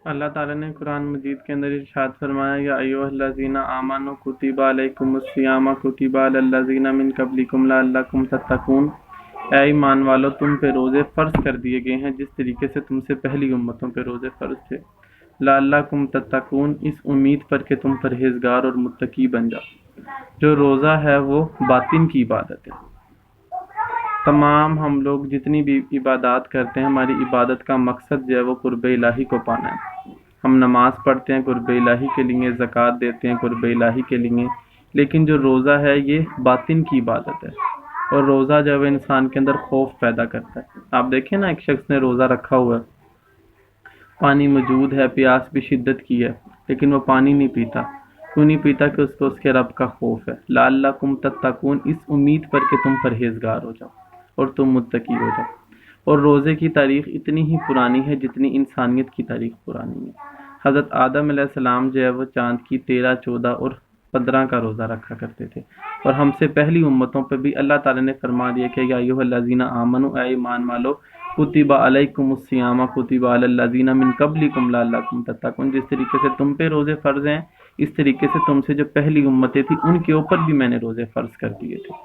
اللہ تعالیٰ نے قرآن مجید کے اندر ارشاد فرمایا یا ایھا الذین آمنوا کتب علیکم الصیام کتب علی الذین من قبلکم لعلکم تتقون، اے ایمان والو تم پہ روزے فرض کر دیے گئے ہیں جس طریقے سے تم سے پہلی امتوں پہ روزے فرض تھے، لعلکم تتقون، اس امید پر کہ تم پرہیزگار اور متقی بن جاؤ۔ جو روزہ ہے وہ باطن کی عبادت ہے۔ تمام ہم لوگ جتنی بھی عبادات کرتے ہیں، ہماری عبادت کا مقصد جو ہے وہ قرب الہی کو پانا ہے۔ ہم نماز پڑھتے ہیں قرب الہی کے لیے، زکوٰۃ دیتے ہیں قرب الہی کے لیے، لیکن جو روزہ ہے یہ باطن کی عبادت ہے، اور روزہ جو ہے انسان کے اندر خوف پیدا کرتا ہے۔ آپ دیکھیں نا، ایک شخص نے روزہ رکھا ہوا ہے، پانی موجود ہے، پیاس بھی شدت کی ہے، لیکن وہ پانی نہیں پیتا۔ کیوں نہیں پیتا؟ کہ اس کو اس کے رب کا خوف ہے۔ لعلکم تتقون، اس امید پر کہ تم پرہیزگار ہو جاؤ اور تم متقی ہو جاؤ۔ اور روزے کی تاریخ اتنی ہی پرانی ہے جتنی انسانیت کی تاریخ پرانی ہے۔ حضرت آدم علیہ السلام جو ہے وہ چاند کی 13، 14 اور 15 کا روزہ رکھا کرتے تھے، اور ہم سے پہلی امتوں پہ بھی اللہ تعالیٰ نے فرما دیا کہ یا ایھا الذین آمنوا، اے ایمان والو، کتب علیکم الصیام کتب علی الذین من قبلکم لعلکم تتقون، جس طریقے سے تم پہ روزے فرض ہیں اس طریقے سے تم سے جو پہلی امتیں تھیں ان کے اوپر بھی میں نے روزے فرض کر دیے تھے۔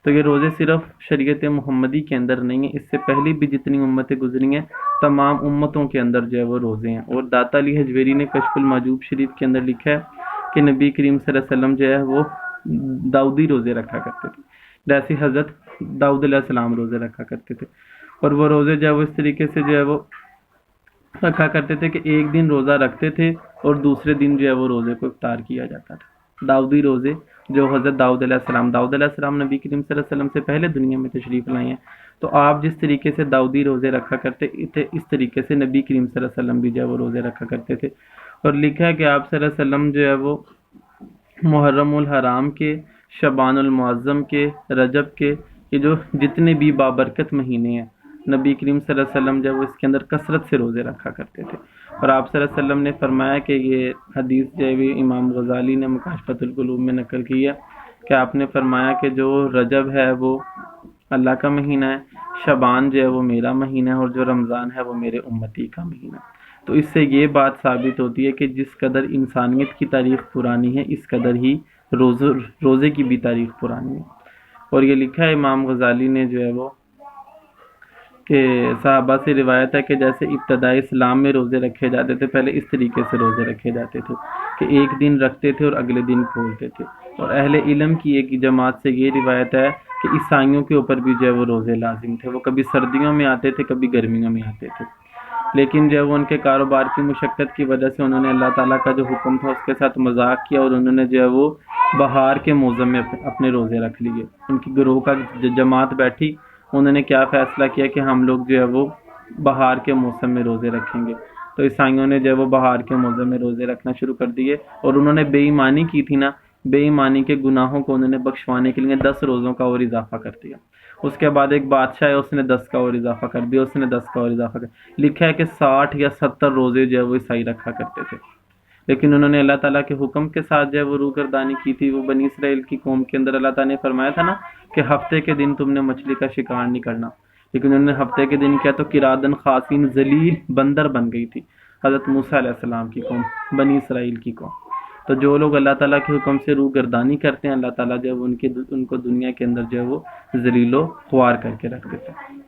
تو یہ روزے صرف شریعت محمدی کے اندر نہیں ہیں، اس سے پہلے بھی جتنی امتیں گزری ہیں تمام امتوں کے اندر جو ہے وہ روزے ہیں۔ اور داتا علی حجویری نے کشف المحجوب شریف کے اندر لکھا ہے کہ نبی کریم صلی اللہ علیہ وسلم جو ہے وہ داؤدی روزے رکھا کرتے تھے، جیسے حضرت داؤد علیہ السلام روزے رکھا کرتے تھے، اور وہ روزے جو ہے وہ اس طریقے سے جو ہے وہ رکھا کرتے تھے کہ ایک دن روزہ رکھتے تھے اور دوسرے دن جو ہے وہ روزے کو افطار کیا جاتا تھا۔ داؤدی روزے جو حضرت داؤد علیہ السلام نبی کریم صلی اللہ علیہ وسلم سے پہلے دنیا میں تشریف لائے ہیں، تو آپ جس طریقے سے داؤدی روزے رکھا کرتے تھے اس طریقے سے نبی کریم صلی اللہ علیہ وسلم بھی جو ہے وہ روزے رکھا کرتے تھے۔ اور لکھا ہے کہ آپ صلی اللہ علیہ وسلم جو ہے وہ محرم الحرام کے، شعبان المعظم کے، رجب کے، یہ جو جتنے بھی بابرکت مہینے ہیں، نبی کریم صلی اللہ علیہ وسلم جب وہ اس کے اندر کثرت سے روزے رکھا کرتے تھے۔ اور آپ صلی اللہ علیہ وسلم نے فرمایا کہ یہ حدیث جو ہے امام غزالی نے مکاشفۃ القلوب میں نقل کی ہے کہ آپ نے فرمایا کہ جو رجب ہے وہ اللہ کا مہینہ ہے، شعبان جو ہے وہ میرا مہینہ ہے، اور جو رمضان ہے وہ میرے امتی کا مہینہ ہے۔ تو اس سے یہ بات ثابت ہوتی ہے کہ جس قدر انسانیت کی تاریخ پرانی ہے اس قدر ہی روزے کی بھی تاریخ پرانی ہے۔ اور یہ لکھا ہے امام غزالی نے جو ہے وہ کہ صحابہ سے روایت ہے کہ جیسے ابتدائی اسلام میں روزے رکھے جاتے تھے، پہلے اس طریقے سے روزے رکھے جاتے تھے کہ ایک دن رکھتے تھے اور اگلے دن کھولتے تھے۔ اور اہل علم کی ایک جماعت سے یہ روایت ہے کہ عیسائیوں کے اوپر بھی جو ہے وہ روزے لازم تھے، وہ کبھی سردیوں میں آتے تھے کبھی گرمیوں میں آتے تھے، لیکن جو ہے وہ ان کے کاروبار کی مشقت کی وجہ سے انہوں نے اللہ تعالیٰ کا جو حکم تھا اس کے ساتھ مذاق کیا، اور انہوں نے جو ہے وہ بہار کے موسم میں اپنے روزے رکھ لیے۔ ان کی گروہ کا جماعت بیٹھی، انہوں نے کیا فیصلہ کیا کہ ہم لوگ جو ہے وہ بہار کے موسم میں روزے رکھیں گے۔ تو عیسائیوں نے جو ہے وہ بہار کے موسم میں روزے رکھنا شروع کر دیے، اور انہوں نے بے ایمانی کی تھی نا، بے ایمانی کے گناہوں کو انہوں نے بخشوانے کے لیے 10 روزوں کا اور اضافہ کر دیا۔ اس کے بعد ایک بادشاہ ہے، اس نے 10 کا اور اضافہ کر دیا، اس نے 10 کا اور اضافہ کر دیا۔ لکھا ہے کہ 60 یا 70 روزے جو ہے وہ عیسائی رکھا کرتے تھے، لیکن انہوں نے اللہ تعالیٰ کے حکم کے ساتھ جو ہے وہ روگردانی کی تھی۔ وہ بنی اسرائیل کی قوم کے اندر اللہ تعالیٰ نے فرمایا تھا نا کہ ہفتے کے دن تم نے مچھلی کا شکار نہیں کرنا، لیکن انہوں نے ہفتے کے دن کیا تو قرادن خاسین ذلیل بندر بن گئی تھی حضرت موسیٰ علیہ السلام کی قوم، بنی اسرائیل کی قوم۔ تو جو لوگ اللہ تعالیٰ کے حکم سے روگردانی کرتے ہیں، اللہ تعالیٰ جو ہے ان کو دنیا کے اندر جو ہے وہ ذلیل و خوار کر کے رکھ دیتے ہیں۔